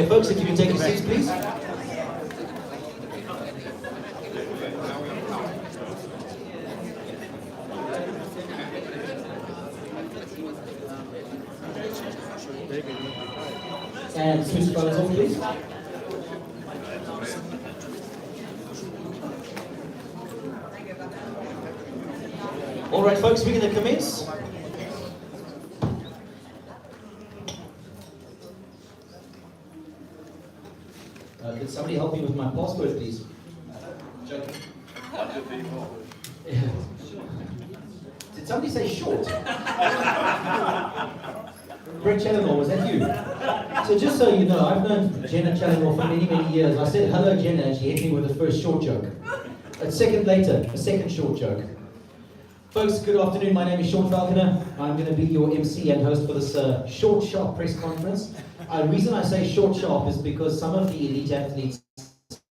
Okay, folks, if you can take your seats, please. And switch the phones on, please. All right, folks, we're going to commence. Could somebody help me with my password, please? Joking. Did somebody say short? Brett Challenor, was that you? So just so you know, I've known Jenna Challenor for many, many years. I said hello, Jenna, and she hit me with the first short joke. A second later, a second short joke. Folks, good afternoon. My name is Sean Falconer. I'm going to be your MC and host for this short, sharp press conference. The reason I say short, sharp is because some of the elite athletes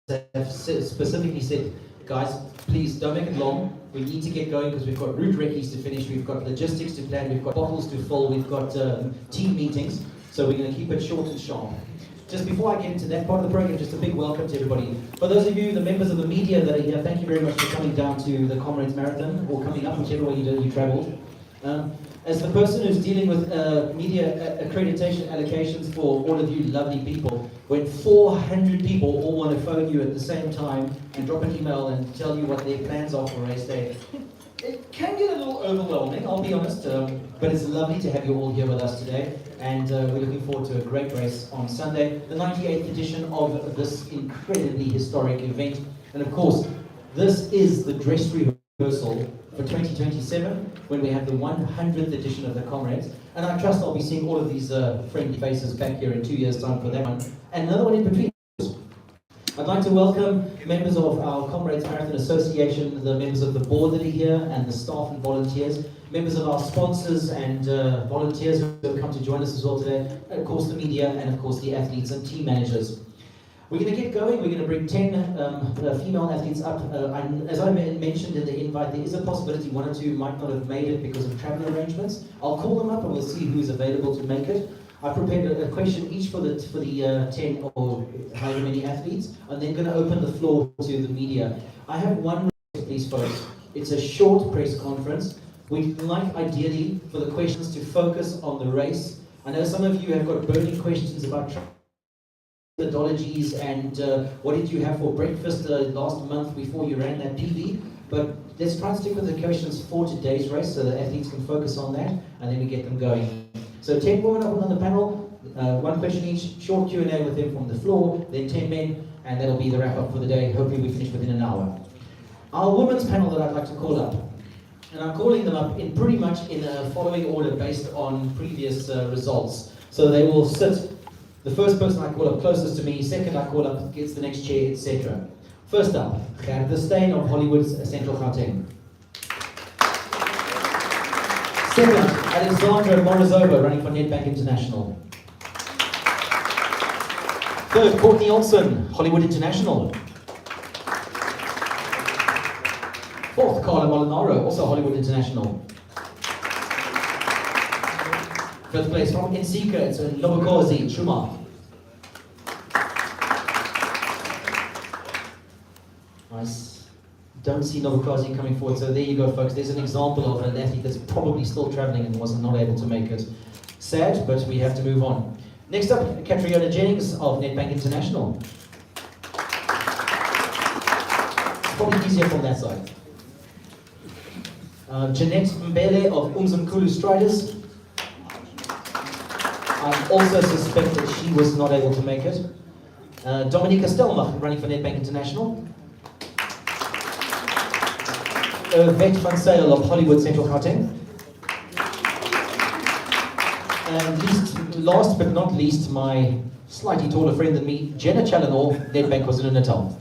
have specifically said, guys, please don't make it long. We need to get going because we've got route recce's to finish, we've got logistics to plan, we've got bottles to fill, we've got team meetings. So we're going to keep it short and sharp. Just before I get into that part of the program, just a big welcome to everybody. For those of you, the members of the media that are here, thank you very much for coming down to the Comrades Marathon, or coming up, whichever way you travelled. As the person who's dealing with media accreditation allocations for all of you lovely people, when 400 people all want to phone you at the same time and drop an email and tell you what their plans are for race day, it can get a little overwhelming, I'll be honest, but it's lovely to have you all here with us today, and we're looking forward to a great race on Sunday, the 98th edition of this incredibly historic event. And of course, this is the dress rehearsal for 2027, when we have the 100th edition of the Comrades. And I trust I'll be seeing all of these friendly faces back here in 2 years' time for that one, and another one in between. I'd like to welcome members of our Comrades Marathon Association, the members of the board that are here, and the staff and volunteers, members of our sponsors and volunteers who have come to join us as well today, and of course the media, and of course the athletes and team managers. We're going to get going. We're going to bring 10 female athletes up. As I mentioned in the invite, there is a possibility one or two might not have made it because of travel arrangements. I'll call them up and we'll see who's available to make it. I prepared a question each for the 10 or however many athletes. I'm then going to open the floor to the media. I have one request, please, folks. It's a short press conference. We'd like, ideally, for the questions to focus on the race. I know some of you have got burning questions about methodologies and what did you have for breakfast last month before you ran that PB, but let's try and stick with the questions for today's race so the athletes can focus on that, and then we get them going. So 10 women up on the panel, one question each, short Q&A with them from the floor, then 10 men, and that'll be the wrap up for the day. Hopefully we finish within an hour. Our women's panel that I'd like to call up, and I'm calling them up in pretty much in a following order based on previous results. So they will sit. The first person I call up closest to me, second I call up gets the next chair, etc. First up, the Stain of Hollywood's Central Gauteng. Second, Alexandra Morozova, running for Nedbank International. Third, Courtney Olsen, Hollywood International. Fourth, Carla Molinaro, also Hollywood International. Fifth place from Insika, it's Lobokozi Chuma. Nice. Don't see Lobokozi coming forward, so there you go, folks. There's an example of an athlete that's probably still traveling and was not able to make it. Sad, but we have to move on. Next up, Catriona Jennings of Nedbank International. It's probably easier from that side. Jeanette Mbele of Umzimkhulu Striders. I also suspect that she was not able to make it. Dominika Stelmach, running for Nedbank International. Vet van Sale of Hollywood Central Gauteng. And last but not least, my slightly taller friend than me, Jenna Challenor, Nedbank KwaZulu-Natal.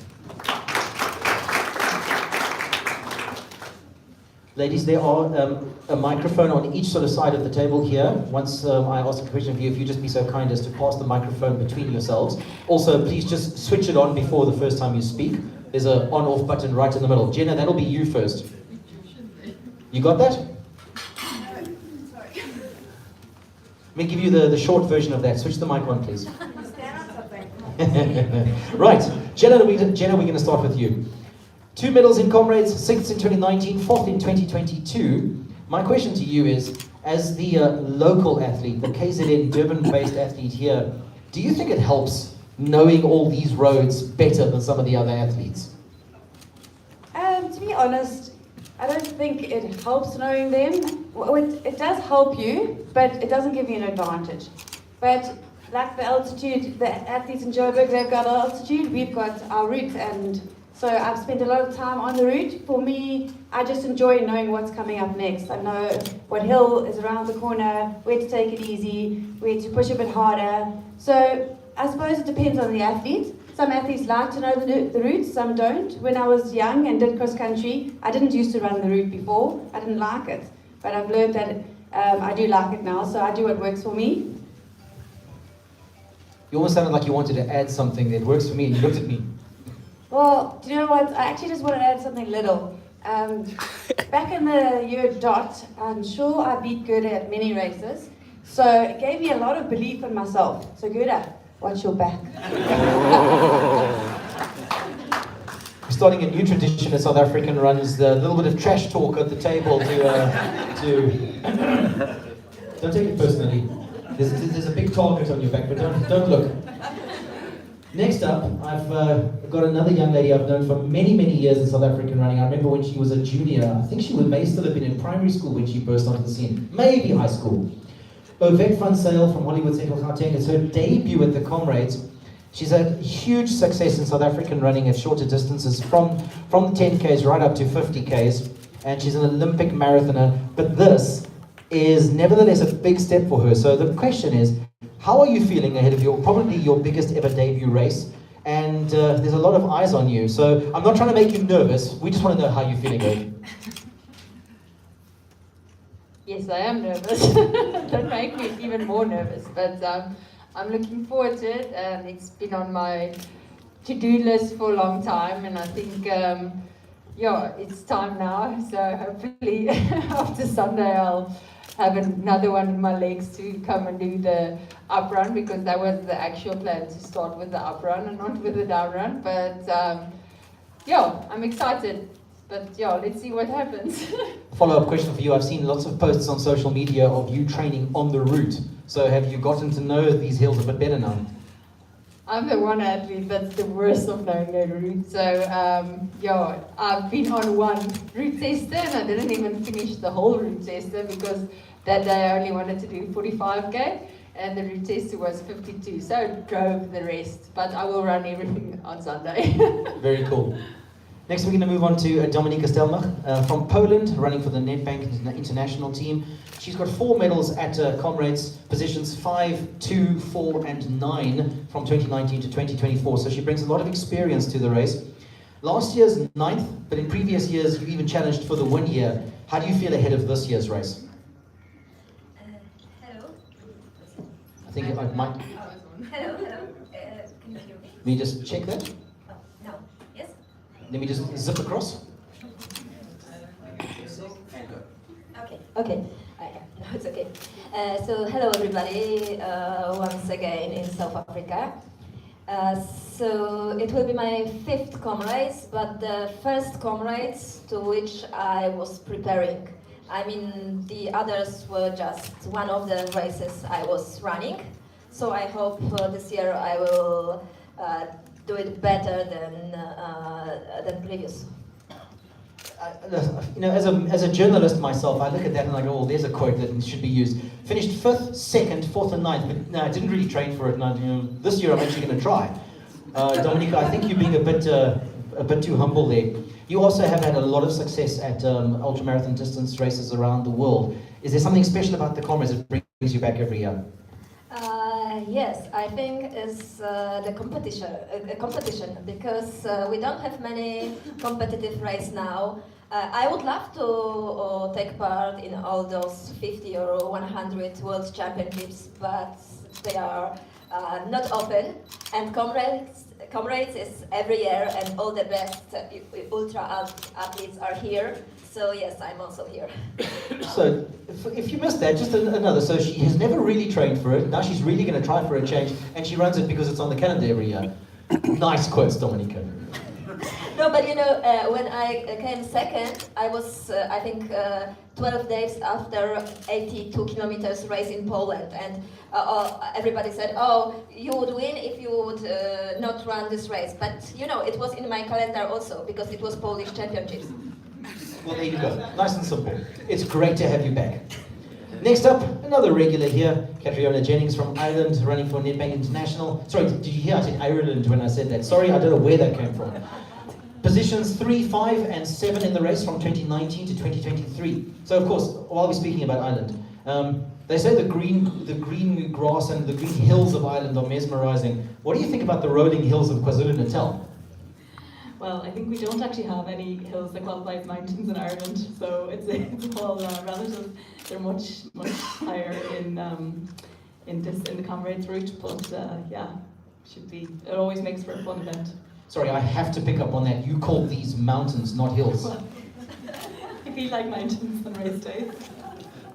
Ladies, there are a microphone on each sort of side of the table here. Once I ask a question of you, if you just be so kind as to pass the microphone between yourselves. Also, please just switch it on before the first time you speak. There's an on-off button right in the middle. Jenna, that'll be you first. You got that? Sorry. Let me give you the short version of that. Switch the mic on, please. Stand on something. Right, Jenna, we're going to start with you. 2 medals in Comrades, 6th in 2019, 4th in 2022. My question to you is, as the local athlete, the KZN Durban-based athlete here, do you think it helps knowing all these roads better than some of the other athletes? To be honest, I don't think it helps knowing them. Well, it does help you, but it doesn't give you an advantage. But like the altitude, the athletes in Joburg, they've got altitude, we've got our route, and so I've spent a lot of time on the route. For me, I just enjoy knowing what's coming up next. I know what hill is around the corner, where to take it easy, where to push a bit harder. So I suppose it depends on the athlete. Some athletes like to know the route, some don't. When I was young and did cross country, I didn't used to run the route before. I didn't like it, but I've learned that I do like it now, so I do what works for me. You almost sounded like you wanted to add something that works for me, and you looked at me. Well, do you know what? I actually just want to add something little. Back in the year dot, I'm sure I beat Gerda at many races, so it gave me a lot of belief in myself. So Gerda, watch your back. We're starting a new tradition at South African runs, the little bit of trash talk at the table to don't take it personally. There's a big target on your back, but don't look. Next up, I've got another young lady I've known for many, many years in South African running. I remember when she was a junior. I think she may still have been in primary school when she burst onto the scene. Maybe high school. Ovette van Sail from Hollywood Central Gauteng. It's her debut at the Comrades. She's had huge success in South African running at shorter distances, from the 10Ks right up to 50Ks. And she's an Olympic marathoner. But this is nevertheless a big step for her. So the question is, how are you feeling ahead of probably your biggest ever debut race? And there's a lot of eyes on you. So I'm not trying to make you nervous. We just want to know how you're feeling, Ove. Yes, I am nervous. Don't make me even more nervous. But I'm looking forward to it. It's been on my to-do list for a long time. And I think, yeah, it's time now. So hopefully after Sunday I'll have another one in my legs to come and do the up run, because that was the actual plan, to start with the up run and not with the down run. But yeah, I'm excited. But yeah, let's see what happens. Follow-up question for you. I've seen lots of posts on social media of you training on the route. So have you gotten to know these hills a bit better now? I'm the one athlete that's the worst of knowing the route. So yeah, I've been on one route tester and I didn't even finish the whole route tester, because that day I only wanted to do 45K and the route tester was 52. So I drove the rest, but I will run everything on Sunday. Very cool. Next, we're going to move on to Dominika Stelmach from Poland, running for the Nedbank international team. She's got 4 medals at Comrades, positions 5, 2, 4, and 9 from 2019 to 2024. So she brings a lot of experience to the race. Last year's 9th, but in previous years you even challenged for the win here. How do you feel ahead of this year's race? Hello. I think I might. Hello. Can you hear me? Let me just check that. Oh, no. Yes? Let me just zip across. Okay. No, it's okay. So hello everybody. Once again in South Africa. So it will be my 5th Comrades, but the first Comrades to which I was preparing. I mean, the others were just one of the races I was running. So I hope this year I will do it better than previous. You know, as a journalist myself, I look at that and I go, oh, there's a quote that should be used. Finished 5th, 2nd, 4th and 9th, but no, I didn't really train for it. And this year I'm actually going to try. Dominika, I think you're being a bit too humble there. You also have had a lot of success at ultramarathon distance races around the world. Is there something special about the Comrades that brings you back every year? Yes, I think it's the competition because we don't have many competitive races now. I would love to take part in all those 50 or 100 World Championships, but they are not open. And Comrades is every year, and all the best ultra athletes are here. So yes, I'm also here. So, if you missed that, just another. So she has never really trained for it. Now she's really going to try for a change, and she runs it because it's on the calendar every year. Nice quotes, Dominica. No, but you know, when I came second, I was, I think, 12 days after 82 kilometers race in Poland, and everybody said, "Oh, you would win if you would not run this race." But you know, it was in my calendar also because it was Polish Championships. Well, there you go. Nice and simple. It's great to have you back. Next up, another regular here, Catriona Jennings from Ireland, running for Nedbank International. Sorry, did you hear I said Ireland when I said that? Sorry, I don't know where that came from. Positions 3, 5, and 7 in the race from 2019 to 2023. So, of course, while we're speaking about Ireland, they say the green grass and the green hills of Ireland are mesmerizing. What do you think about the rolling hills of KwaZulu-Natal? Well, I think we don't actually have any hills that qualify as mountains in Ireland, so it's all relative. They're much higher in the Comrades route, but yeah, it always makes for a fun event. Sorry, I have to pick up on that. You called these mountains, not hills. Well, I feel like mountains on race day.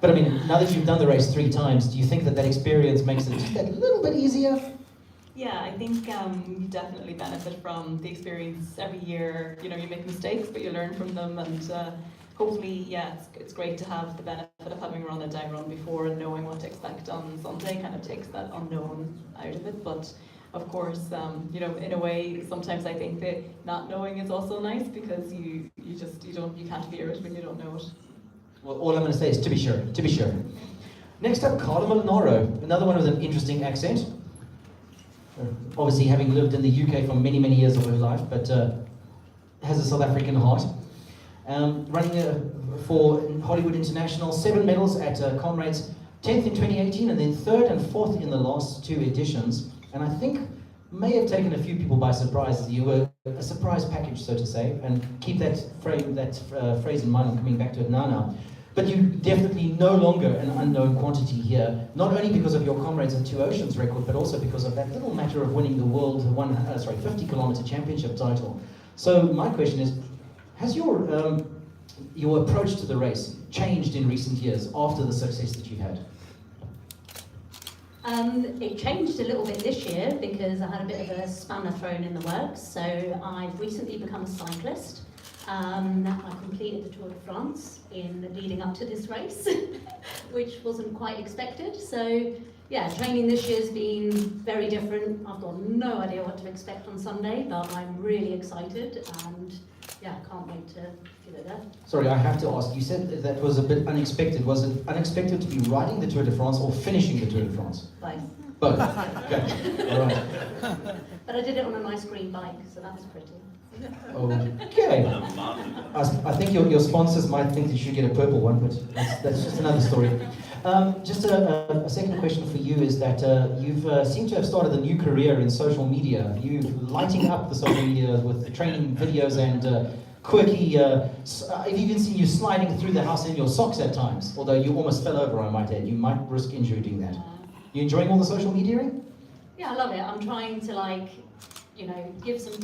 But I mean, now that you've done the race 3 times, do you think that experience makes it just that little bit easier? Yeah, I think you definitely benefit from the experience every year. You know, you make mistakes, but you learn from them, and hopefully, yeah, it's great to have the benefit of having run a down run before and knowing what to expect on Sunday. Kind of takes that unknown out of it, but. Of course, you know, in a way, sometimes I think that not knowing is also nice because you can't fear it when you don't know it. Well, all I'm going to say is to be sure, to be sure. Next up, Carla Molinaro, another one with an interesting accent. Obviously, having lived in the UK for many, many years of her life, but has a South African heart. Running for Hollywood International, 7 medals at Comrades, 10th in 2018, and then 3rd and 4th in the last 2 editions. And I think may have taken a few people by surprise. You were a surprise package, so to say, and keep that phrase in mind. I'm coming back to it now. But you're definitely no longer an unknown quantity here, not only because of your Comrades and 2 Oceans record, but also because of that little matter of winning the world 50-kilometer championship title. So my question is, has your approach to the race changed in recent years after the success that you've had? It changed a little bit this year because I had a bit of a spanner thrown in the works. So I've recently become a cyclist. I completed the Tour de France in leading up to this race, which wasn't quite expected. So yeah, training this year's been very different. I've got no idea what to expect on Sunday, but I'm really excited and yeah, can't wait to give it there. Sorry, I have to ask, you said that was a bit unexpected. Was it unexpected to be riding the Tour de France or finishing the Tour de France? Both. Both. Okay, all right. But I did it on a nice green bike, so that was pretty. Okay. I think your sponsors might think you should get a purple one, but that's just another story. Just a second question for you is that you've seemed to have started a new career in social media. You lighting up the social media with the training videos and quirky. I've even seen you sliding through the house in your socks at times. Although you almost fell over, I might add. You might risk injury doing that. You enjoying all the social media? Yeah, I love it. I'm trying to give some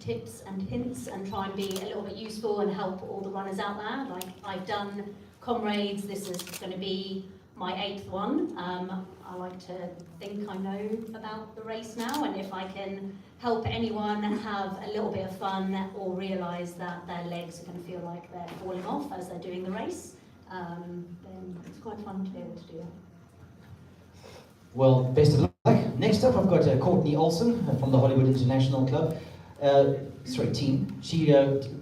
tips and hints and try and be a little bit useful and help all the runners out there. Like I've done Comrades, this is going to be my 8th one. I like to think I know about the race now, and if I can help anyone have a little bit of fun or realise that their legs are going to feel like they're falling off as they're doing the race, then it's quite fun to be able to do that. Well, best of luck. Next up, I've got Courtney Olsen from the Hollywood International Club. Team. She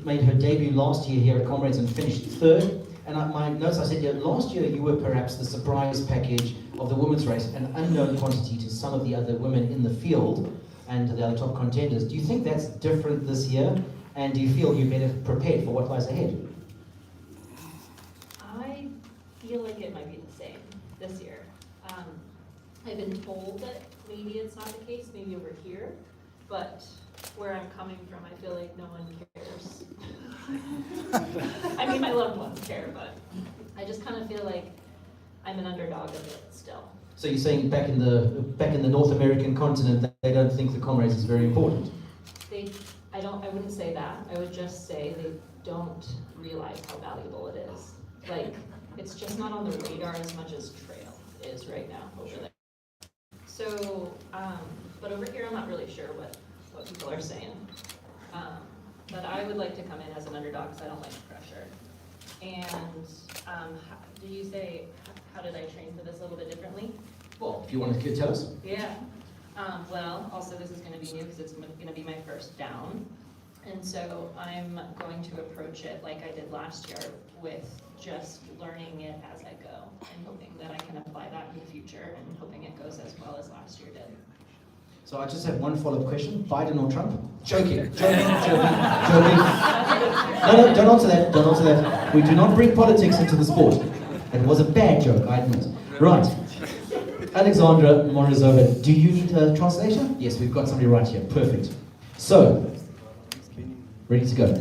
made her debut last year here at Comrades and finished 3rd. And my notes, I said, last year you were perhaps the surprise package of the women's race, an unknown quantity to some of the other women in the field and the other top contenders. Do you think that's different this year? And do you feel you're better prepared for what lies ahead? I feel like it might be the same this year. I've been told that maybe it's not the case, maybe over here, but where I'm coming from, I feel like no one cares. I mean, my loved ones care, but I just kind of feel like I'm an underdog of it still. So you're saying back in the North American continent, that they don't think the Comrades is very important? I wouldn't say that. I would just say they don't realize how valuable it is. Like, it's just not on the radar as much as trail is right now over there. So, but over here, I'm not really sure what people are saying. But I would like to come in as an underdog because I don't like pressure. And do you say, how did I train for this a little bit differently? Well, if you want to tell us. Yeah. Well, also this is going to be new because it's going to be my first down. And so I'm going to approach it like I did last year with just learning it as I go and hoping that I can apply that in the future and hoping it goes as well as last year did. So I just have one follow-up question. Biden or Trump? Joking. No, don't answer that. Don't answer that. We do not bring politics into the sport. It was a bad joke, I admit. Right. Alexandra Morozova, do you need a translation? Yes, we've got somebody right here. Perfect. So, ready to go.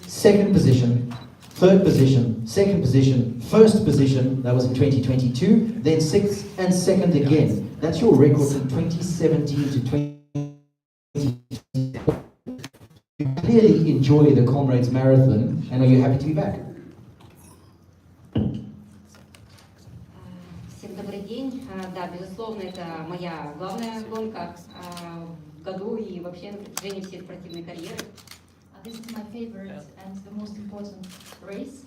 Second position, third position, second position, first position, that was in 2022, then sixth and second again. That's your record from 2017 to 2020. You clearly enjoy the Comrades Marathon, and are you happy to be back? Всем добрый день. Да, безусловно, это моя главная гонка в году и вообще на протяжении всей спортивной карьеры. This is my favorite and the most important race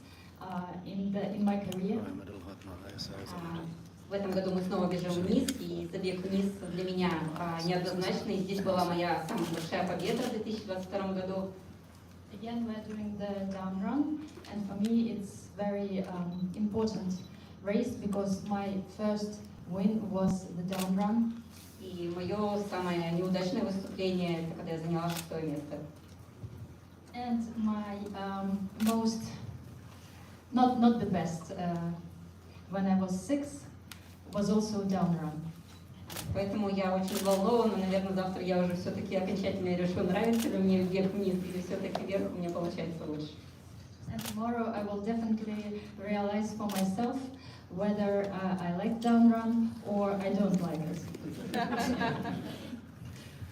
in my career. В этом году мы снова бежим вниз, и забег вниз для меня неоднозначный. Здесь была моя самая большая победа в 2022 году. Again, we're doing the down run, and for me it's very important race because my first win was the down run. И мое самое неудачное выступление это когда я заняла 6-е место. And my most not the best when I was 6 was also down run. Поэтому я очень взволнована, наверное, завтра я уже все-таки окончательно решу, нравится ли мне вверх-вниз, или все-таки вверх у меня получается лучше. And tomorrow I will definitely realize for myself whether I like down run or I don't like it.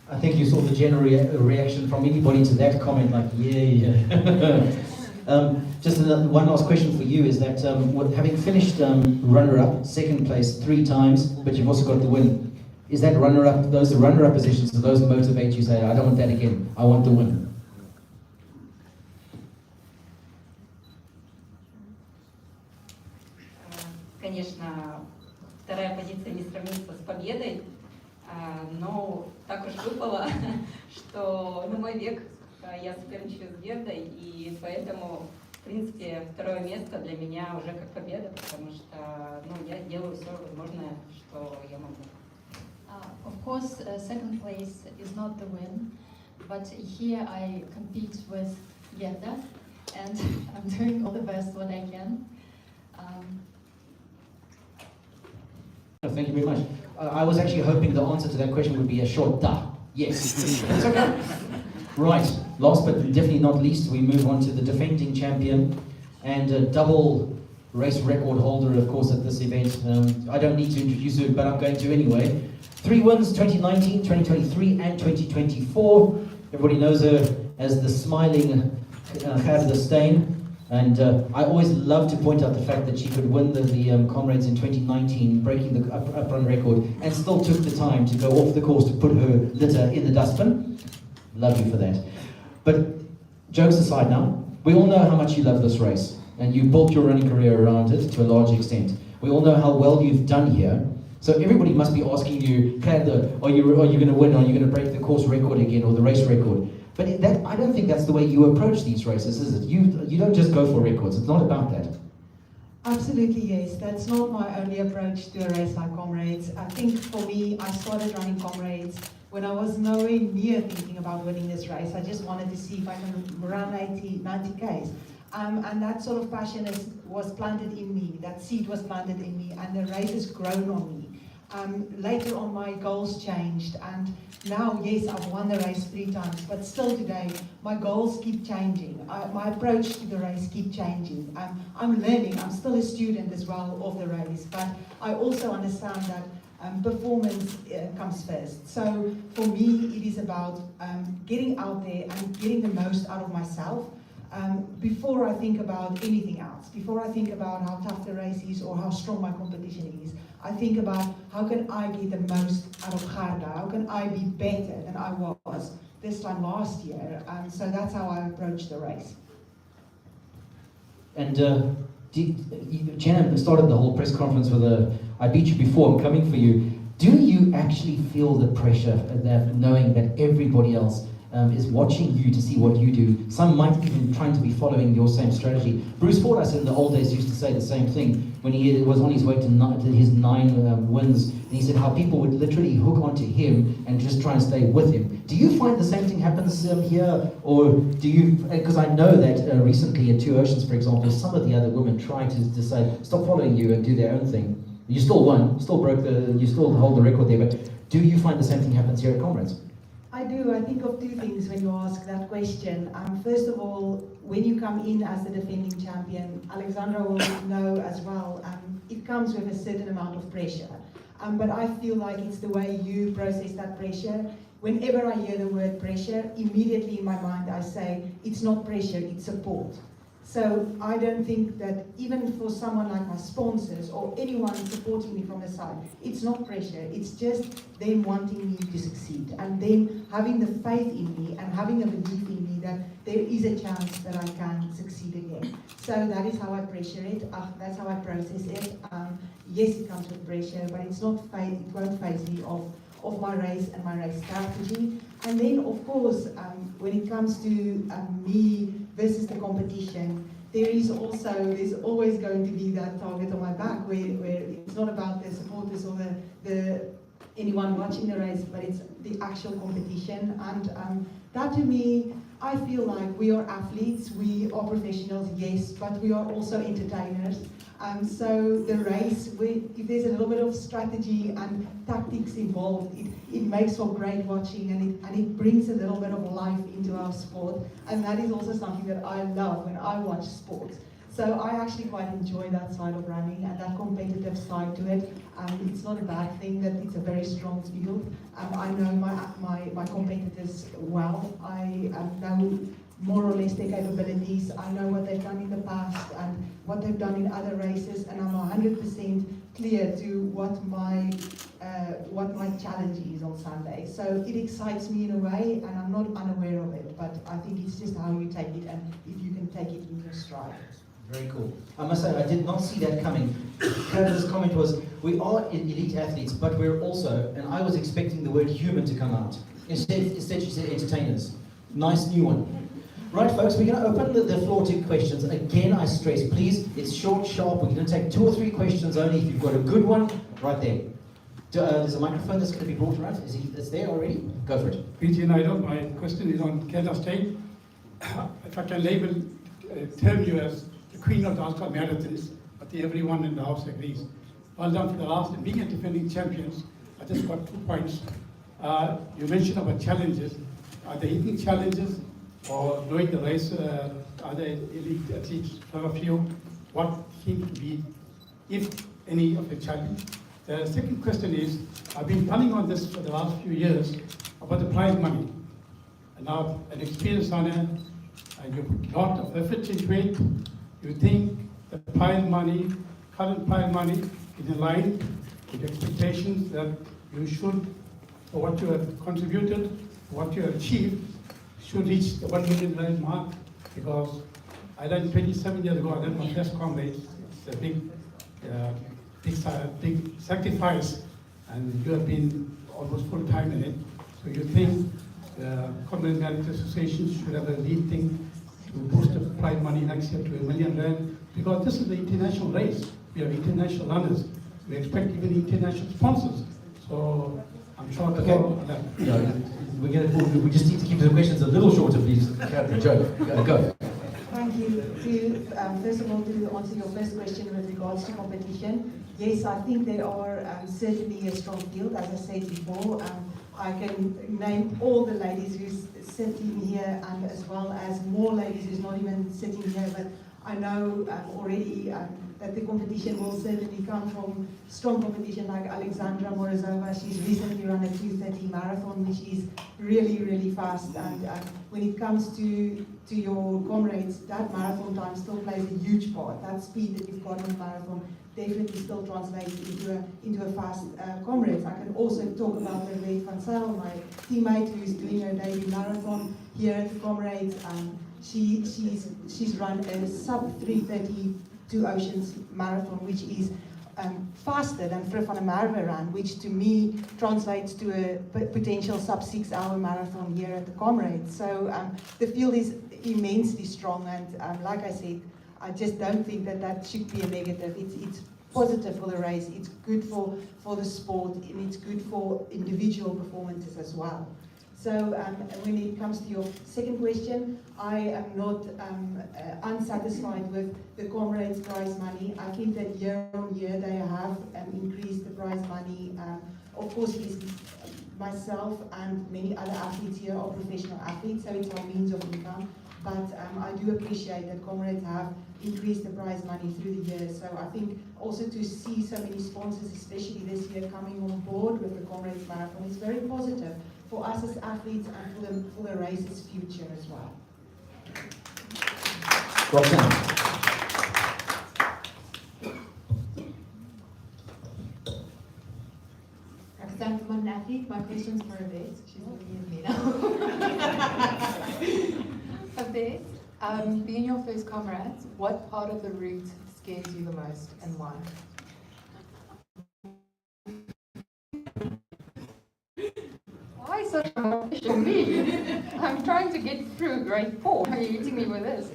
I think you saw the general reaction from anybody to that comment, like, yeah. Just one last question for you is that, having finished runner-up, second place 3 times, but you've also got the win, is that runner-up, those runner-up positions, do those motivate you, say, I don't want that again, I want the win? Конечно, вторая позиция не сравнится с победой, но так уж выпало, что на мой век я соперничаю с Гердой, и поэтому, в принципе, второе место для меня уже как победа, потому что я делаю все возможное, что я могу. Of course, second place is not the win, but here I compete with Gerda, and I'm doing all the best what I can. Thank you very much. I was actually hoping the answer to that question would be a short da. Yes. It's okay. Right. Last but definitely not least, we move on to the defending champion and a double race record holder, of course, at this event. I don't need to introduce her, but I'm going to anyway. 3 wins, 2019, 2023, and 2024. Everybody knows her as the smiling Gerda Steyn. And I always love to point out the fact that she could win the Comrades in 2019, breaking the up-run record, and still took the time to go off the course to put her litter in the dustbin. Love you for that. But jokes aside now, we all know how much you love this race, and you built your running career around it to a large extent. We all know how well you've done here. So everybody must be asking you, Gerda, are you going to win? Are you going to break the course record again, or the race record? But I don't think that's the way you approach these races, is it? You don't just go for records. It's not about that. Absolutely, yes. That's not my only approach to a race like Comrades. I think for me, I started running Comrades when I was nowhere near thinking about winning this race. I just wanted to see if I can run 90 Ks. And that sort of passion was planted in me. That seed was planted in me, and the race has grown on me. Later on, my goals changed, and now, yes, I've won the race 3 times, but still today, my goals keep changing. My approach to the race keep changing. I'm learning. I'm still a student as well of the race, but I also understand that performance comes first. So for me, it is about getting out there and getting the most out of myself. Before I think about anything else, before I think about how tough the race is or how strong my competition is, I think about how can I get the most out of Garda, how can I be better than I was this time last year. So that's how I approach the race. And Jenna started the whole press conference with I beat you before, I'm coming for you. Do you actually feel the pressure of that, knowing that everybody else is watching you to see what you do? Some might even trying to be following your same strategy. Bruce Fordyce in the old days used to say the same thing when he was on his way to his 9 wins, and he said how people would literally hook onto him and just try and stay with him. Do you find the same thing happens here, or do you? Because I know that recently at Two Oceans, for example, some of the other women tried to decide stop following you and do their own thing. You still won, you still hold the record there, but do you find the same thing happens here at Comrades? I do. I think of 2 things when you ask that question. First of all, when you come in as the defending champion, Alexandra will know as well, it comes with a certain amount of pressure. But I feel like it's the way you process that pressure. Whenever I hear the word pressure, immediately in my mind I say, it's not pressure, it's support. So I don't think that even for someone like my sponsors or anyone supporting me from the side, it's not pressure, it's just them wanting me to succeed and them having the faith in me and having the belief in me that there is a chance that I can succeed again. So that is how I pressure it, that's how I process it. Yes, it comes with pressure, but it's not it won't phase me of my race and my race strategy. And then, of course, when it comes to me versus the competition, there's always going to be that target on my back where it's not about the supporters or the anyone watching the race, but it's the actual competition. And that to me, I feel like we are athletes, we are professionals, yes, but we are also entertainers. So the race, if there's a little bit of strategy and tactics involved, it makes for great watching and it brings a little bit of life into our sport. And that is also something that I love when I watch sports. So I actually quite enjoy that side of running and that competitive side to it. It's not a bad thing that it's a very strong field. I know my competitors well. I know more or less their capabilities. I know what they've done in the past and what they've done in other races, and I'm 100% clear to what my challenge is on Sunday. So it excites me in a way, and I'm not unaware of it, but I think it's just how you take it and if you can take it in your stride. Very cool. I must say, I did not see that coming. Canada's comment was, we are elite athletes, but we're also, and I was expecting the word human to come out. Instead she said entertainers. Nice new one. Right, folks, we're going to open the floor to questions. Again, I stress, please, it's short, sharp. We're going to take 2 or 3 questions only. If you've got a good one, right there. There's a microphone that's going to be brought around. It's there already? Go for it. PG Naido, my question is on Canada State. If I can term you as the queen of the Oscar marathons, I think everyone in the house agrees. Well done for the last being a defending champions. I just got 2 points. You mentioned about challenges. Are there eating challenges or doing the race? Are there elite athletes? Some of you, what seem to be, if any, of the challenge? The second question is, I've been running on this for the last few years about the prize money. And now an experienced runner, and you put a lot of effort into it. You think the prize money, current prize money, is in line with expectations that you should, for what you have contributed, for what you have achieved, should reach the 1 million mark, because I ran 27 years ago, I ran my first Comrades. It's a big sacrifice, and you have been almost full time in it. So you think the Comrades Merit Association should have a lead thing to boost the prize money next year to R1 million, because this is the international race. We have international runners. We expect even international sponsors. So I'm sure that we just need to keep the questions a little shorter, please. Joe, go. Thank you. First of all, to answer your first question with regards to competition, Yes, I think there are certainly a strong field, as I said before. I can name all the ladies who's sitting here and as well as more ladies who's not even sitting here, but I know already that the competition will certainly come from strong competition like Alexandra Morozova. She's recently run a 2:30 marathon, which is really, really fast. And when it comes to your comrades, that marathon time still plays a huge part. That speed that you've got on the marathon definitely still translates into a fast comrades. I can also talk about Red van Zyl, my teammate who's doing her debut marathon here at the Comrades. She's run a sub 3:30 Two Oceans marathon, which is faster than Frif van der Merwe ran, which to me translates to a potential sub 6 hour marathon here at the Comrades. So the field is immensely strong, and like I said, I just don't think that should be a negative. It's positive for the race, it's good for the sport, and it's good for individual performances as well. So when it comes to your second question, I am not unsatisfied with the Comrades prize money. I think that year on year they have increased the prize money. Of course, it is myself and many other athletes here are professional athletes, so it's our means of income. But I do appreciate that Comrades have increased the prize money through the years. So I think also to see so many sponsors, especially this year, coming on board with the Comrades Marathon is very positive for us as athletes and for the race's future as well. Roxanne. Roxanne from an athlete. My question's for Yvette. She's looking at me now. Yvette, being your first Comrades, what part of the route scares you the most and why? Why such a question? Me? I'm trying to get through grade 4. Are you hitting me with this?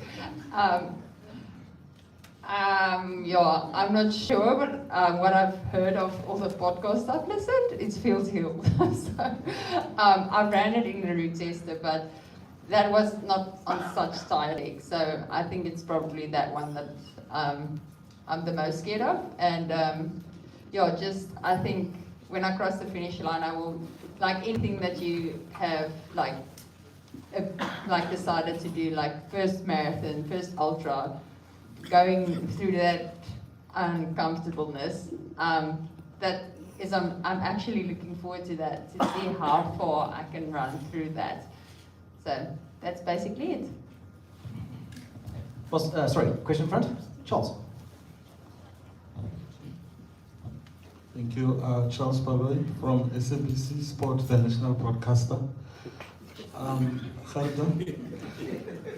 Yeah, I'm not sure, but what I've heard of all the podcasts I've listened, it's Fields Hill. So I ran it in the route tester, but that was not on such tired legs. So I think it's probably that one that I'm the most scared of. And yeah, just I think when I cross the finish line, I will, like anything that you have like decided to do, like first marathon, first ultra, going through that uncomfortableness, that is, I'm actually looking forward to that, to see how far I can run through that. So that's basically it. Sorry, question front? Charles. Thank you. Charles Pabloy from SABC Sport, the national broadcaster. Khalda,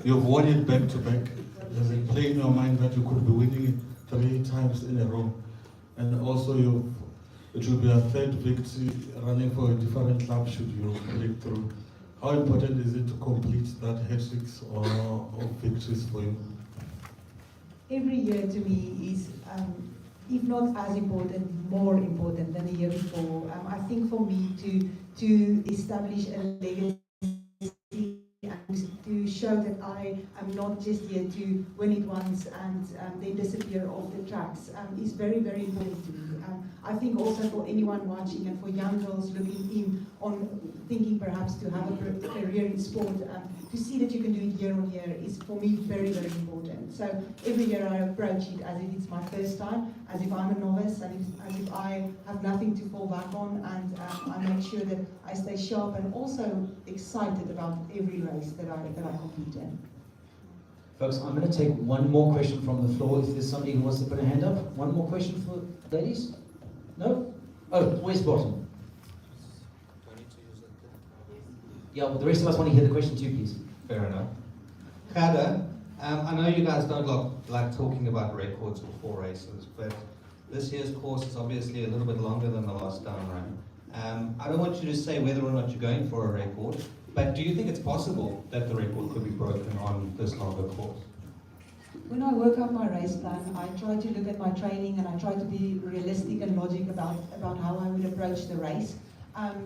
you've won it back to back. Does it play in your mind that you could be winning it 3 times in a row? And also it will be a third victory running for a different club should you break through. How important is it to complete that hat-tricks of victories for you? Every year to me is, if not as important, more important than the year before. I think for me to establish a legacy and to show that I am not just here to win it once and then disappear off the tracks is very, very important to me. I think also for anyone watching and for young girls looking in on thinking perhaps to have a career in sport, to see that you can do it year on year is for me very, very important. So every year I approach it as if it's my first time, as if I'm a novice, and as if I have nothing to fall back on, and I make sure that I stay sharp and also excited about every race that I compete in. Folks, I'm going to take one more question from the floor. If there's somebody who wants to put a hand up. One more question for ladies? No? Oh, where's bottom? Yeah, well, the rest of us want to hear the question too, please. Fair enough. Khada, I know you guys don't like talking about records before races, but this year's course is obviously a little bit longer than the last down run. I don't want you to say whether or not you're going for a record, but do you think it's possible that the record could be broken on this longer course? When I work out my race plan, I try to look at my training and I try to be realistic and logic about how I would approach the race.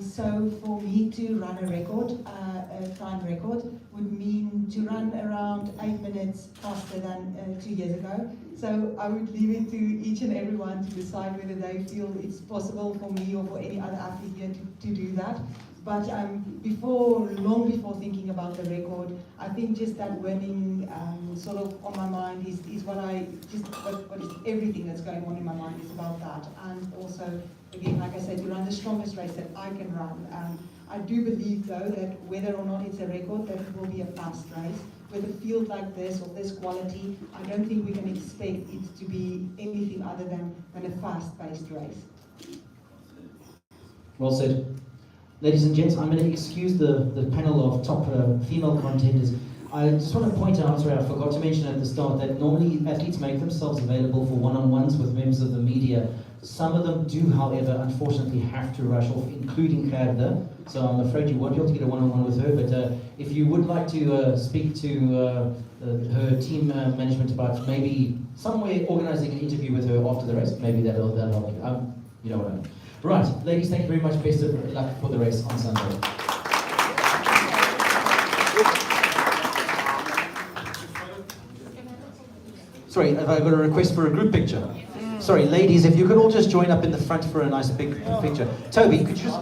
So for me to run a record, a time record, would mean to run around 8 minutes faster than 2 years ago. So I would leave it to each and everyone to decide whether they feel it's possible for me or for any other athlete here to do that. But long before thinking about the record, I think just that winning sort of on my mind is what is everything that's going on in my mind is about that. And also, again, like I said, to run the strongest race that I can run. I do believe though that whether or not it's a record, that it will be a fast race. With a field like this, of this quality, I don't think we can expect it to be anything other than a fast-paced race. Well said. Ladies and gents, I'm going to excuse the panel of top female contenders. I just want to point out, sorry, I forgot to mention at the start that normally athletes make themselves available for one-on-ones with members of the media. Some of them do, however, unfortunately have to rush off, including Gerda. So I'm afraid you won't be able to get a one-on-one with her, but if you would like to speak to her team management about maybe somewhere organizing an interview with her after the race, maybe that'll help you. You know what I mean. Right, ladies, thank you very much. Best of luck for the race on Sunday. Sorry, have I got a request for a group picture? Sorry, ladies, if you could all just join up in the front for a nice big picture. Toby, could you just...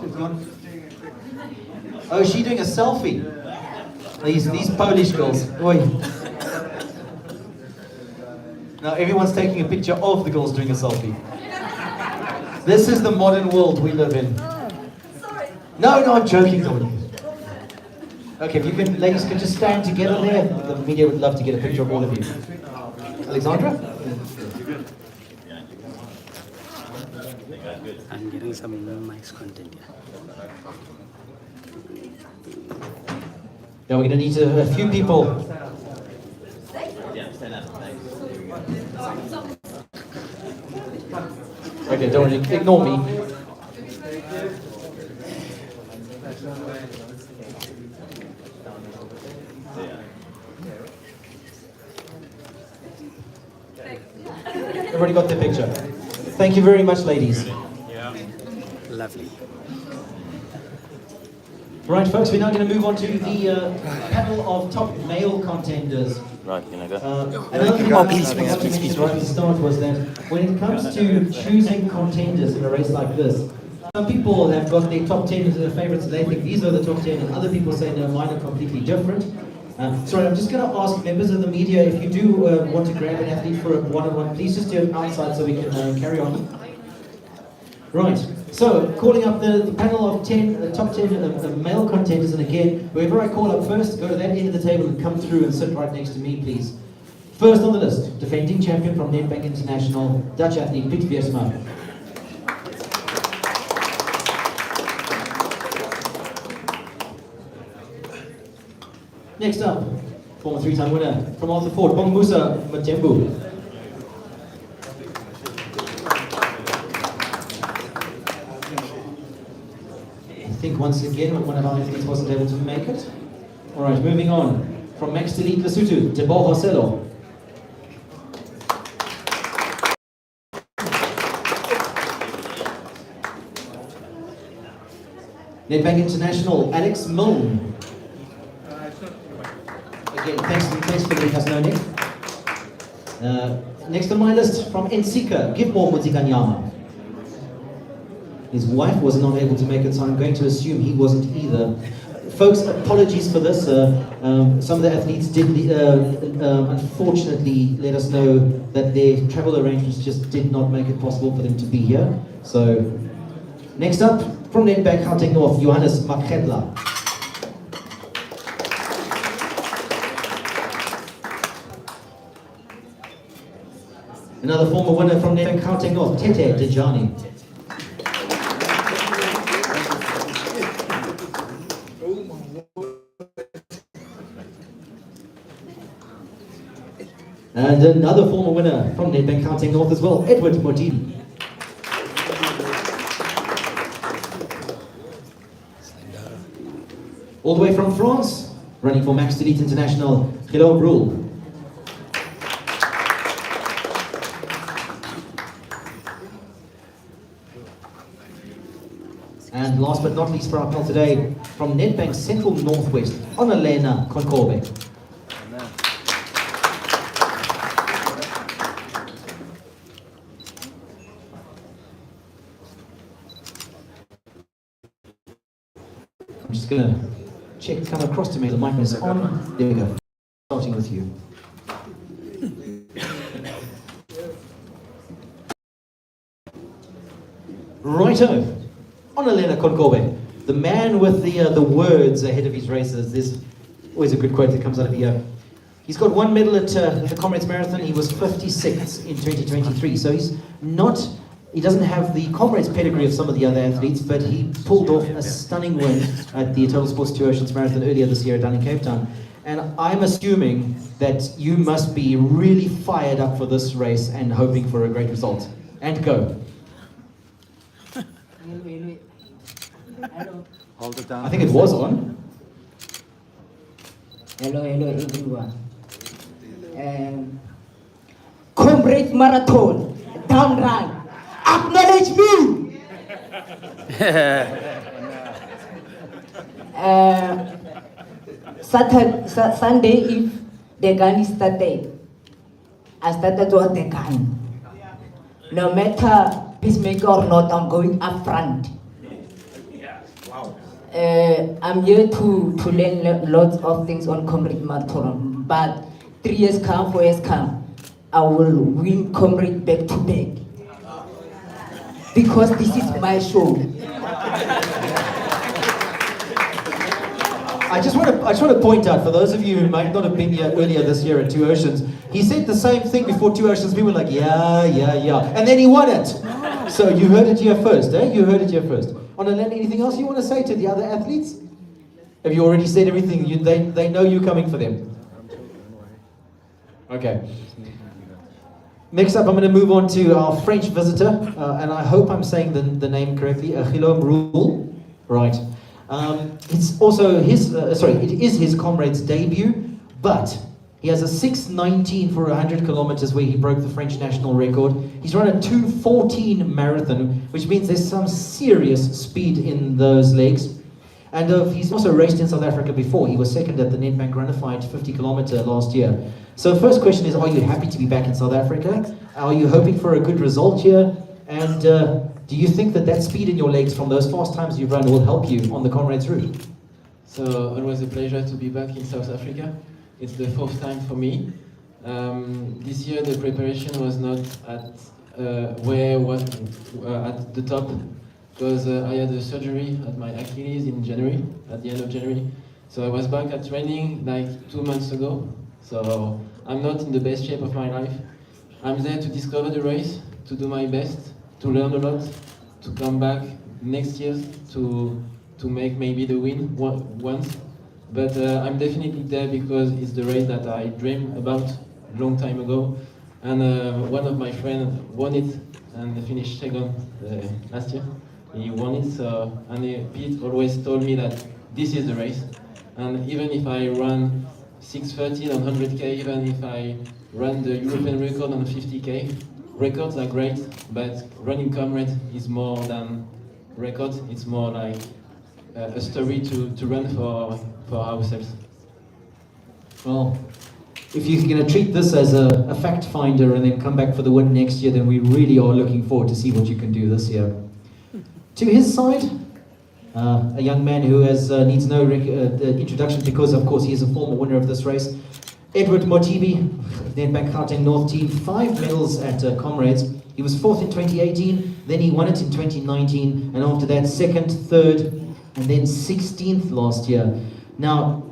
Oh, is she doing a selfie? These Polish girls. Oi. Now everyone's taking a picture of the girls doing a selfie. This is the modern world we live in. Sorry. No, I'm joking, Dominic. Okay, if you can, ladies can just stand together there. The media would love to get a picture of all of you. Alexandra? I'm getting some nice content here. Now we're going to need a few people. Yeah, stand up. Okay, don't ignore me. Everybody got the picture. Thank you very much, ladies. Yeah. Lovely. Right, folks, we're now going to move on to the panel of top male contenders. Right, can I go? Another thing I forgot to mention right at the start was that when it comes to choosing contenders in a race like this, some people have got their top 10 as their favorites and they think these are the top 10, and other people say no, mine are completely different. Sorry, I'm just going to ask members of the media, if you do want to grab an athlete for a one-on-one, please just do it outside so we can carry on. Right, so calling up the panel of 10, the top 10 male contenders, and again, whoever I call up first, go to that end of the table and come through and sit right next to me, please. First on the list, defending champion from Nedbank International, Dutch athlete Piet Wiersma. Next up, former 3-time winner from Arthur Ford, Bongmusa Matembu. I think once again one of our athletes wasn't able to make it. Alright, moving on. From Max Delete Lesotho, Teboho Selo. Nedbank International, Alex Milne. Again, thanks for letting us know, Nick. Next on my list, from Nsika, Givemore Mutikanyama. His wife was not able to make it, so I'm going to assume he wasn't either. Folks, apologies for this. Some of the athletes did, unfortunately, let us know that their travel arrangements just did not make it possible for them to be here. So, next up, from Nedbank Gauteng North, Johannes Makredla. Another former winner from Nedbank Gauteng North, Tete Dejani. And another former winner from Nedbank Gauteng North as well, Edward Modini. All the way from France, running for Max Delete International, Guillaume Brule. And last but not least for our panel today, from Nedbank's Central Northwest, Onalena Konkobe. I'm just going to check, come across to me, the mic is on. There we go. Starting with you. Righto. Onalena Konkobe, the man with the words ahead of his races. There's always a good quote that comes out of here. He's got one medal at the Comrades Marathon. He was 56th in 2023. So he doesn't have the Comrades pedigree of some of the other athletes, but he pulled off a stunning win at the Total Sports Two Oceans Marathon earlier this year down in Cape Town. And I'm assuming that you must be really fired up for this race and hoping for a great result. And go. Hold it down. I think it was on. Hello everyone. Comrades Marathon, down run. Acknowledge me. Sunday, if the gun is started, I started with the gun. No matter peacemaker or not, I'm going up front. I'm here to learn lots of things on Comrade Marathon, but 3 years come, 4 years come, I will win Comrade back to back. Because this is my show. I just want to point out, for those of you who might not have been here earlier this year at Two Oceans, he said the same thing before Two Oceans. People were like, yeah, and then he won it. So you heard it here first, eh? You heard it here first. Onalena, anything else you want to say to the other athletes? Have you already said everything? They know you're coming for them. Okay. Next up, I'm going to move on to our French visitor, and I hope I'm saying the name correctly. Guillaume Roule, right? It's also his. It is his Comrades debut, but he has a 6:19 for 100 kilometers where he broke the French national record. He's run a 2:14 marathon, which means there's some serious speed in those legs. And he's also raced in South Africa before. He was second at the Nedbank Runified 50 kilometer last year. So first question is, are you happy to be back in South Africa? Are you hoping for a good result here? And do you think that speed in your legs from those fast times you've run will help you on the Comrades route? So always a pleasure to be back in South Africa. It's the fourth time for me. This year the preparation was not at at the top, because I had a surgery at my Achilles in January, at the end of January. So I was back at training like 2 months ago. So I'm not in the best shape of my life. I'm there to discover the race, to do my best, to learn a lot, to come back next year to make maybe the win once. But I'm definitely there because it's the race that I dreamed about a long time ago. And one of my friends won it and finished second last year. He won it, and Pete always told me that this is the race. And even if I run 6:30 on 100k, even if I run the European record on 50k, records are great, but running Comrades is more than records. It's more like a story to run for ourselves. Well, if you're going to treat this as a fact finder and then come back for the win next year, then we really are looking forward to see what you can do this year. To his side, a young man who needs no introduction because, of course, he is a former winner of this race. Edward Motibi, Nedbank Gauteng North team, 5 medals at Comrades. He was 4th in 2018, then he won it in 2019, and after that 2nd, 3rd, and then 16th last year. Now,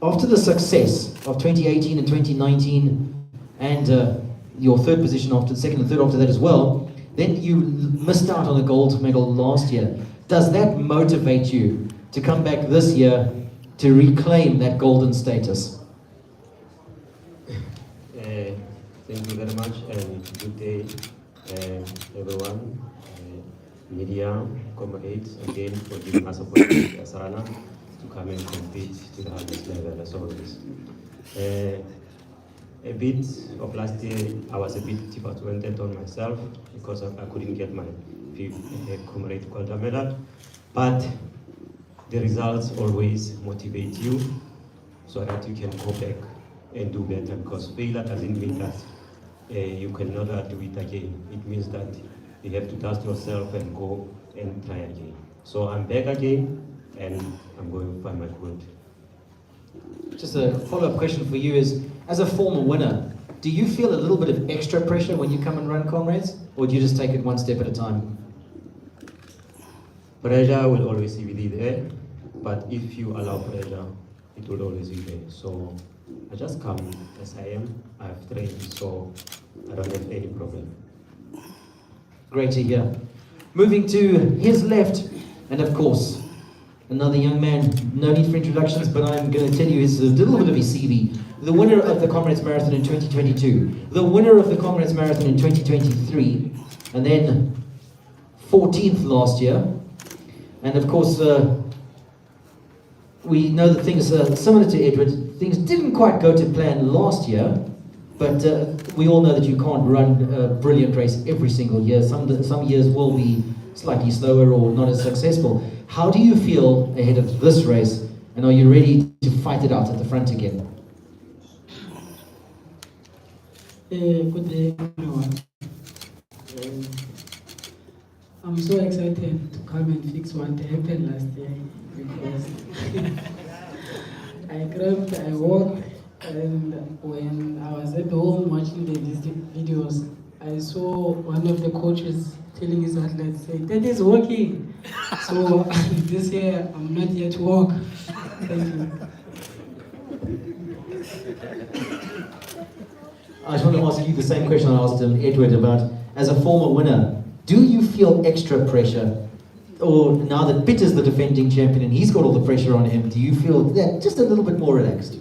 after the success of 2018 and 2019, and your 3rd position after the 2nd and 3rd after that as well, then you missed out on a gold medal last year. Does that motivate you to come back this year to reclaim that golden status? Thank you very much, and good day, everyone, media, Comrades, again for giving us opportunity as Rana to come and compete to the highest level as always. a bit of last year, I was a bit disappointed on myself because I couldn't get my Comrades gold medal. But the results always motivate you so that you can go back and do better, because failure doesn't mean that you cannot do it again. It means that you have to dust yourself and go and try again. So I'm back again and I'm going to find my gold. Just a follow-up question for you is, as a former winner, do you feel a little bit of extra pressure when you come and run Comrades, or do you just take it one step at a time? Pressure will always be there, but if you allow pressure, it will always be there. So I just come as I am. I've trained, so I don't have any problem. Great to hear. Moving to his left, and of course, another young man, no need for introductions, but I'm going to tell you a little bit of his CV. The winner of the Comrades Marathon in 2022, the winner of the Comrades Marathon in 2023, and then 14th last year. And of course, we know that things are similar to Edward. Things didn't quite go to plan last year, but we all know that you can't run a brilliant race every single year. Some years will be slightly slower or not as successful. How do you feel ahead of this race, and are you ready to fight it out at the front again? Good day, everyone. I'm so excited to come and fix what happened last year, because I grabbed, I walked, and when I was at home watching the videos, I saw one of the coaches telling his athletes, say, "That is walking." So this year, I'm not yet to walk. Thank you. I just want to ask you the same question I asked Edward about, as a former winner, do you feel extra pressure? Or now that Peter's the defending champion and he's got all the pressure on him, do you feel that just a little bit more relaxed?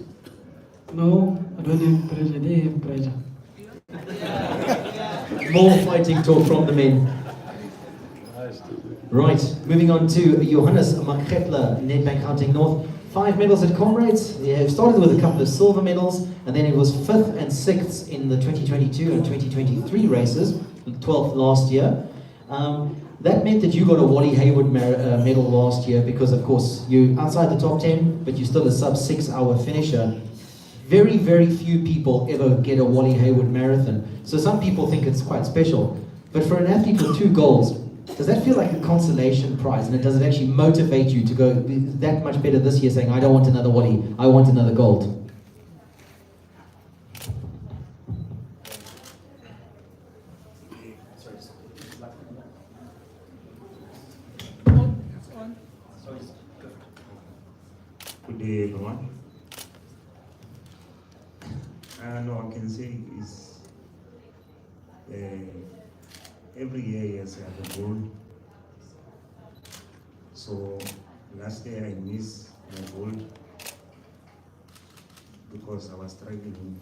No, I don't have pressure, they have pressure. More fighting talk from the men. Right, moving on to Johannes Makgetla, Nedbank Gauteng North. 5 medals at Comrades. He started with a couple of silver medals, and then it was 5th and 6th in the 2022 and 2023 races, 12th last year. That meant that you got a Wally Hayward medal last year because, of course, you're outside the top 10, but you're still a sub-6 hour finisher. Very, very few people ever get a Wally Hayward marathon. So some people think it's quite special. But for an athlete with 2 golds, does that feel like a consolation prize? And does it actually motivate you to go that much better this year, saying, I don't want another Wally, I want another gold? Good day, everyone. No, I can say is every year yes, I have a goal. So last year I missed my goal because I was struggling.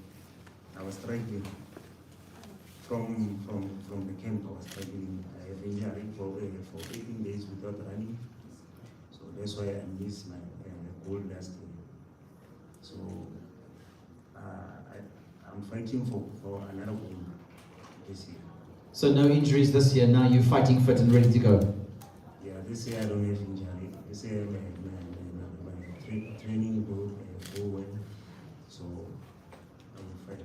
From the camp. I was struggling. I had injury for 18 days without running. So that's why I missed my goal last year. So I'm fighting for another goal this year. So no injuries this year, now you're fighting fit and ready to go? Yeah, this year I don't have injury. This year my training go well. So I will fight.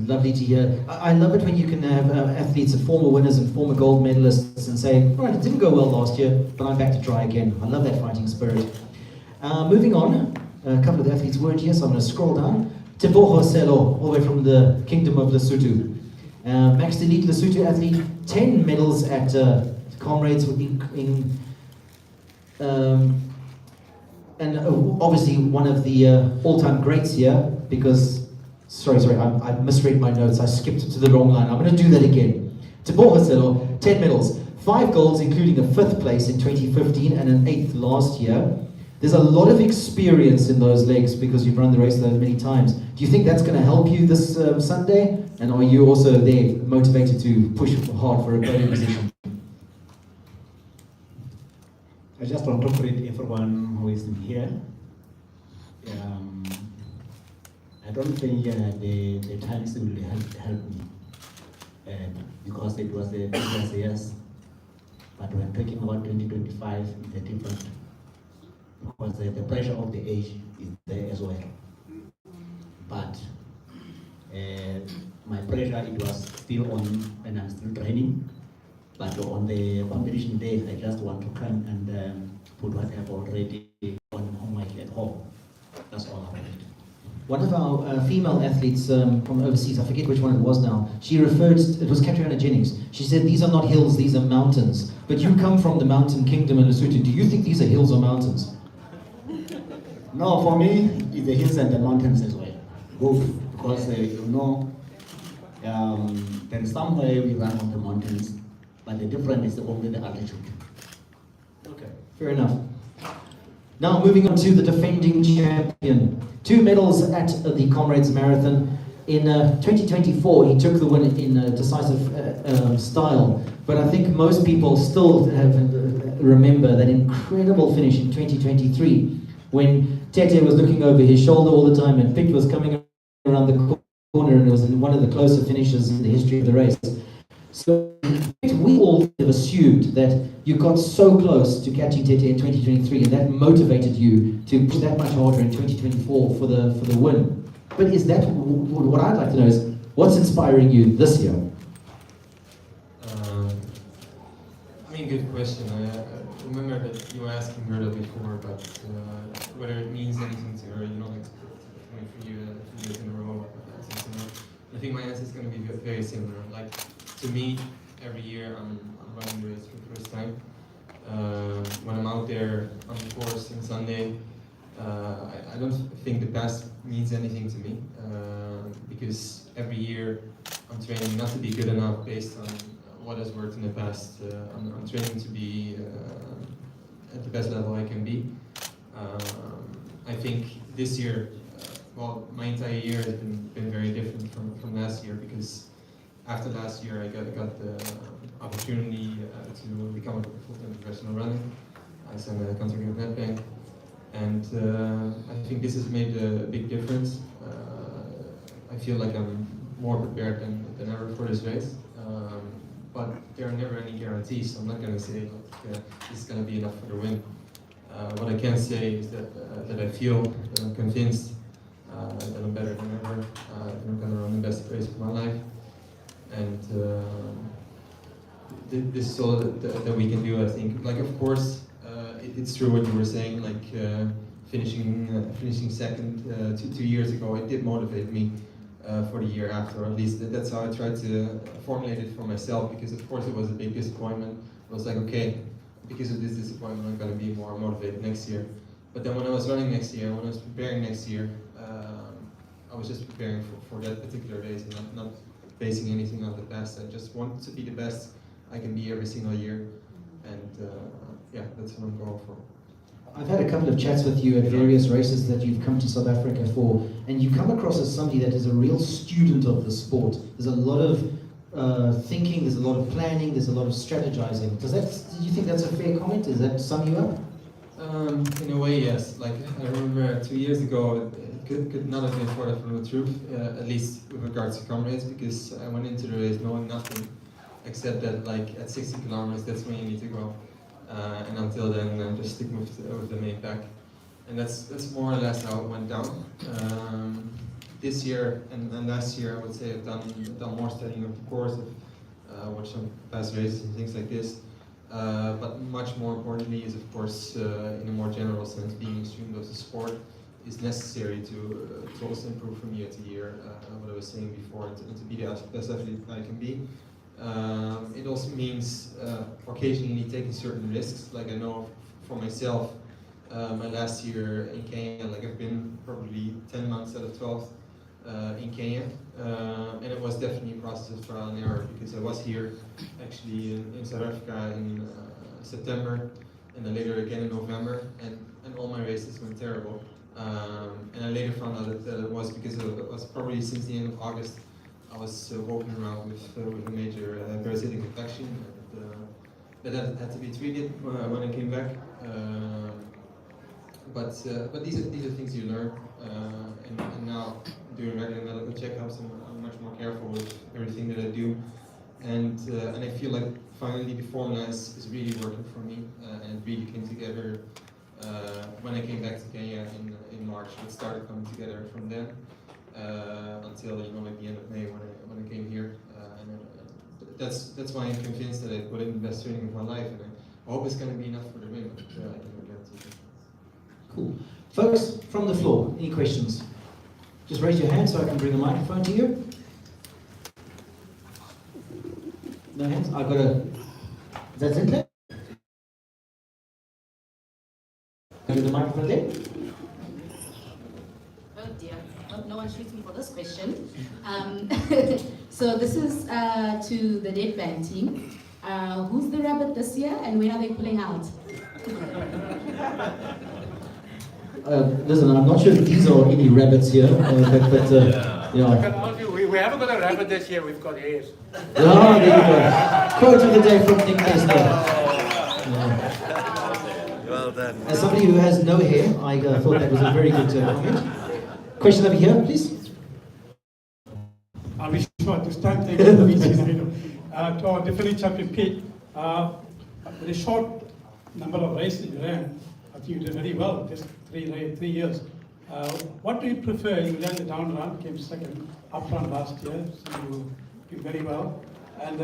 Lovely to hear. I love it when you can have athletes, former winners and former gold medalists, and say, all right, it didn't go well last year, but I'm back to try again. I love that fighting spirit. Moving on, a couple of the athletes weren't here, so I'm going to scroll down. Teboho Selo, all the way from the Kingdom of Lesotho. Max Elite Lesotho athlete, 10 medals at Comrades and obviously one of the all-time greats here, because, sorry, I misread my notes, I skipped to the wrong line. I'm going to do that again. Teboho Selo, 10 medals, 5 golds, including a 5th place in 2015 and an 8th last year. There's a lot of experience in those legs because you've run the race those many times. Do you think that's going to help you this Sunday? And are you also there motivated to push hard for a podium position? I just want to greet everyone who is here. I don't think the times will help me because it was the previous years. But when talking about 2025, it's a different, because the pressure of the age is there as well. But my pressure, it was still on when I'm still training. But on the competition day, I just want to come and put what I've already on homework at home. That's all about it. One of our female athletes from overseas, I forget which one it was now, she referred, it was Catriona Jennings, she said these are not hills, these are mountains. But you come from the mountain kingdom in Lesotho, do you think these are hills or mountains? No, for me, it's the hills and the mountains as well. Both, because you know, there is somewhere we run on the mountains, but the difference is only the altitude. Okay, fair enough. Now moving on to the defending champion. 2 medals at the Comrades Marathon. In 2024, he took the win in decisive style, but I think most people still remember that incredible finish in 2023 when Tete was looking over his shoulder all the time and Pitt was coming around the corner, and it was one of the closer finishes in the history of the race. So we all have assumed that you got so close to catching Tete in 2023 and that motivated you to push that much harder in 2024 for the win. But is that, what I'd like to know is, what's inspiring you this year? I mean, good question. I remember that you were asking Gerda before, but whether it means anything to her, you know, like for you 2 years in a row. I think my answer is going to be very similar. Like, to me, every year I'm running the race for the first time. When I'm out there on the course on Sunday, I don't think the past means anything to me, because every year I'm training not to be good enough based on what has worked in the past. I'm training to be at the best level I can be. I think this year, well, my entire year has been very different from last year, because after last year I got the opportunity to become a full-time professional runner. I signed a contract with Nedbank, and I think this has made a big difference. I feel like I'm more prepared than ever for this race, but there are never any guarantees, so I'm not going to say this is going to be enough for the win. What I can say is that I feel, that I'm convinced that I'm better than ever, that I'm going to run the best race of my life, and this is all that we can do, I think. Like, of course, it's true what you were saying, like finishing second 2 years ago, it did motivate me for the year after, or at least that's how I tried to formulate it for myself, because of course it was a big disappointment. I was like, okay, because of this disappointment I'm going to be more motivated next year. But then when I was running next year, when I was preparing next year, I was just preparing for that particular race and not basing anything on the past. I just want to be the best I can be every single year, and yeah, that's what I'm going for. I've had a couple of chats with you at various races that you've come to South Africa for, and you come across as somebody that is a real student of the sport. There's a lot of thinking, there's a lot of planning, there's a lot of strategizing. Do you think that's a fair comment? Does that sum you up? In a way, yes. Like, I remember 2 years ago, it could not have been further from the truth, at least with regards to Comrades, because I went into the race knowing nothing, except that, like, at 60 kilometers, that's when you need to go. And until then, I'm just sticking with the main pack. And that's more or less how it went down. This year and last year, I would say I've done more studying of the course, I've watched some past races and things like this. But much more importantly is, of course, in a more general sense, being a student of the sport is necessary to also improve from year to year, what I was saying before, and to be the best athlete I can be. It also means occasionally taking certain risks. Like, I know for myself, my last year in Kenya, like, I've been probably 10 months out of 12 in Kenya, and it was definitely a process of trial and error, because I was here actually in South Africa in September, and then later again in November, and all my races went terrible. And I later found out that it was because it was probably since the end of August I was walking around with a major parasitic infection, and that had to be treated when I came back. but these are things you learn, and now doing regular medical checkups, I'm much more careful with everything that I do, and I feel like finally the formula is really working for me, and it really came together when I came back to Kenya in March. It started coming together from then until like the end of May when I came here, and that's why I'm convinced that I put in the best training of my life, and I hope it's going to be enough for the win. But I can guarantee it. Cool. Folks, from the floor, any questions? Just raise your hand so I can bring a microphone to you. No hands? I've got a... Is that Zintle? Go to the microphone there. Oh dear, hope no one shoots me for this question. So this is to the Dead Band team. Who's the rabbit this year and when are they pulling out? Listen, I'm not sure if these are any rabbits here, but We haven't got a rabbit this year, we've got hares. Oh, there you go. Quote of the day from Nick Kester. Well done. As somebody who has no hair, I thought that was a very good comment. Question over here, please. I'll be short this time. Thank you. To our defending champion Pete, with a short number of races you ran, I think you did very well, just 3 years. What do you prefer? You ran the down run, came second, up run last year, so you did very well. And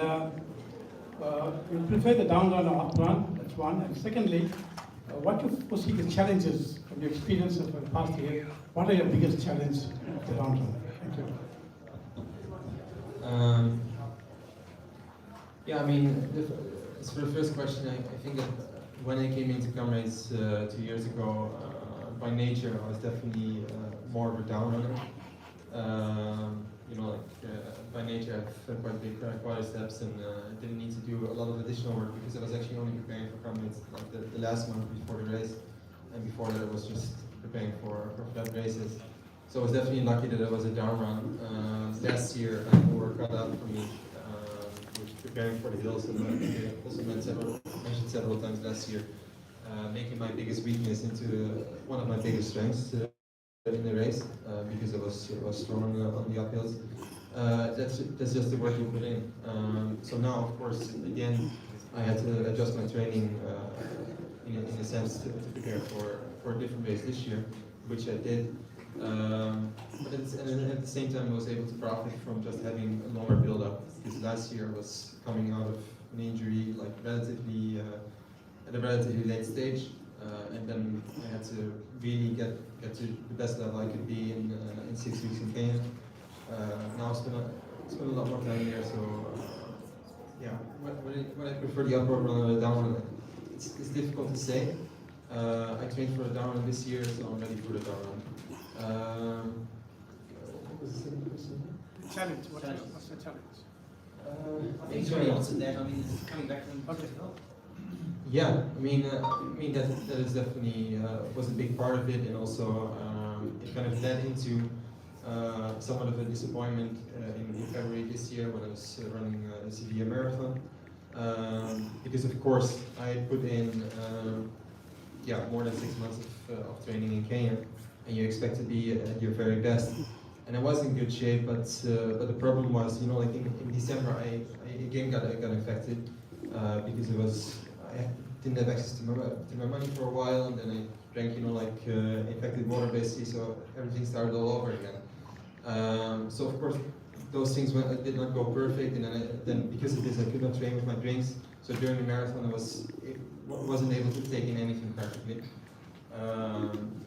you prefer the down run or up run, that's one. And secondly, what do you foresee the challenges from your experience of the past year? What are your biggest challenges of the down run? Thank you. Yeah, I mean, as for the first question, I think that when I came into Comrades 2 years ago, by nature I was definitely more of a down runner. By nature I've had quite big quadriceps and didn't need to do a lot of additional work because I was actually only preparing for Comrades like the last month before the race, and before that I was just preparing for flat races. So I was definitely lucky that it was a down run. Last year I had more cut out for me. Preparing for the hills, and I also mentioned several times last year, making my biggest weakness into one of my biggest strengths in the race, because I was strong on the uphills. That's just the work you put in. So now, of course, again, I had to adjust my training in a sense to prepare for a different race this year, which I did. But at the same time, I was able to profit from just having a longer build-up, because last year I was coming out of an injury like at a relatively late stage, and then I had to really get to the best level I could be in 6 weeks in Kenya. Now I spend a lot more time there, so yeah. When I prefer the upper run or the down run, it's difficult to say. I trained for the down run this year, so I'm ready for the down run. What was the second question? Challenge. What's the challenge? I think you already answered that. I mean, it's coming back from well. Yeah, I mean that is definitely was a big part of it, and also it kind of led into somewhat of a disappointment in February this year when I was running the Sevilla Marathon, because of course I had put in more than 6 months of training in Kenya, and you expect to be at your very best. And I was in good shape, but the problem was, like in December, I again got infected because I didn't have access to my money for a while, and then I drank infected water basically, so everything started all over again. So of course those things did not go perfect, and then because of this I could not train with my drinks. So during the marathon I wasn't able to take in anything practically.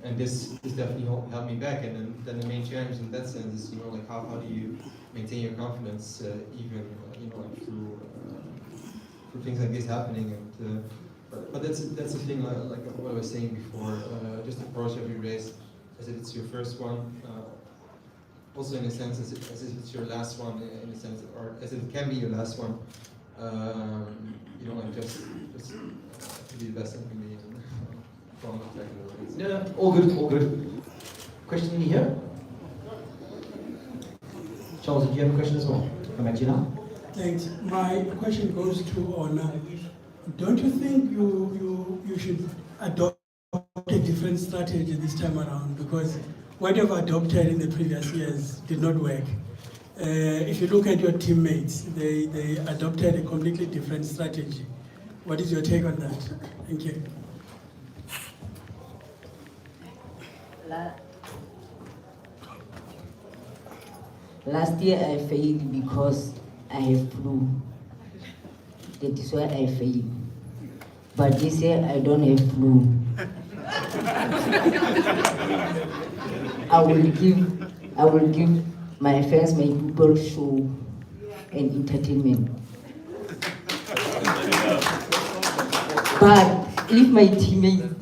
And this definitely held me back, and then the main challenge in that sense is how do you maintain your confidence even through things like this happening, and but that's the thing, like what I was saying before, just approach every race as if it's your first one, also in a sense as if it's your last one, in a sense, or as if it can be your last one, just to be the best I can be. Yeah, all good. Question in here? Charles, did you have a question as well? Come back to you now. Thanks. My question goes to Ona. Don't you think you should adopt a different strategy this time around because what you've adopted in the previous years did not work. If you look at your teammates, they adopted a completely different strategy. What is your take on that? Thank you. Last year I failed because I have flu. That is why I failed. But this year I don't have flu. I will give my fans, my people show and entertainment. But if my teammates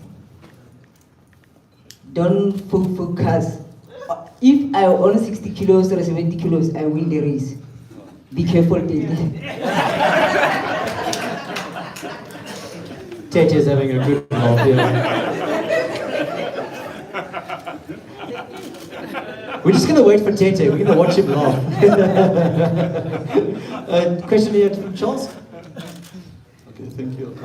don't focus, if I own 60 kilos or 70 kilos, I win the race. Be careful, Tete. Tete is having a good laugh here. We're just going to wait for Tete. We're going to watch him laugh. Question here from Charles. Okay, thank you.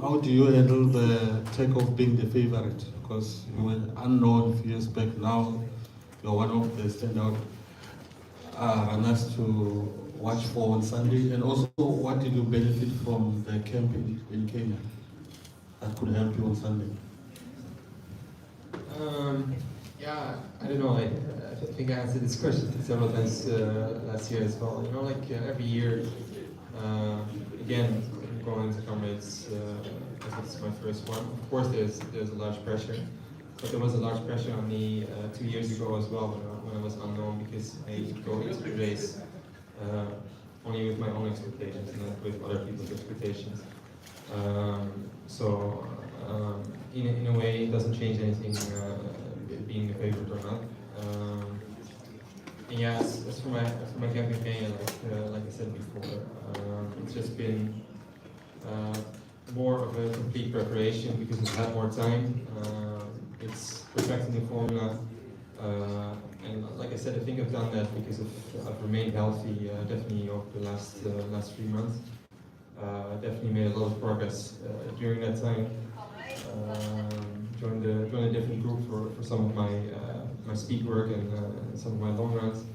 How do you handle the takeoff being the favorite? Because you were unknown a few years back. Now you're one of the standout runners to watch for on Sunday. And also, what did you benefit from the camp in Kenya that could help you on Sunday? Yeah, I don't know. I think I answered this question several times last year as well. You know, like every year, again, going to Comrades, I think it's my first one. Of course, there's a large pressure, but there was a large pressure on me 2 years ago as well when I was unknown because I go into the race only with my own expectations and not with other people's expectations. In a way, it doesn't change anything. Being a favorite or not. And yeah, as for my camp in Kenya, like I said before, it's just been more of a complete preparation because we've had more time. It's perfecting the formula, and like I said, I think I've done that because I've remained healthy. Definitely over the last 3 months. I definitely made a lot of progress during that time. Joined a different group for some of my speed work and some of my long runs,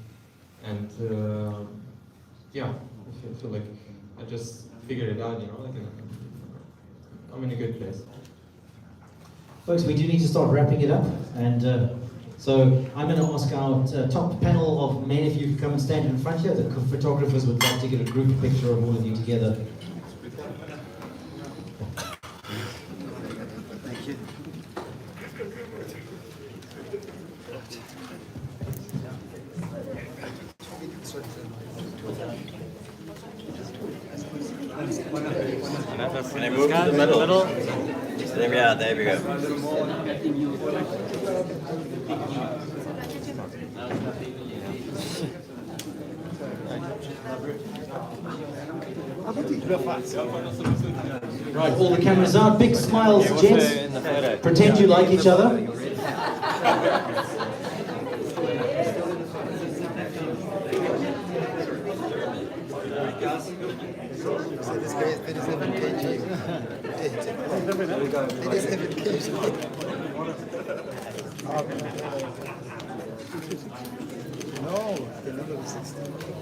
and yeah, I feel like I just figured it out. You know, like I'm in a good place. Folks, we do need to start wrapping it up, and so I'm going to ask our top panel of men if you could come and stand in front here. The photographers would like to get a group picture of all of you together. Can I move to the middle? Yeah, there we go. Right, all the cameras out. Big smiles, gents. Pretend you like each other. So this guy is 37 kg. 37 kg. No, the number is 16.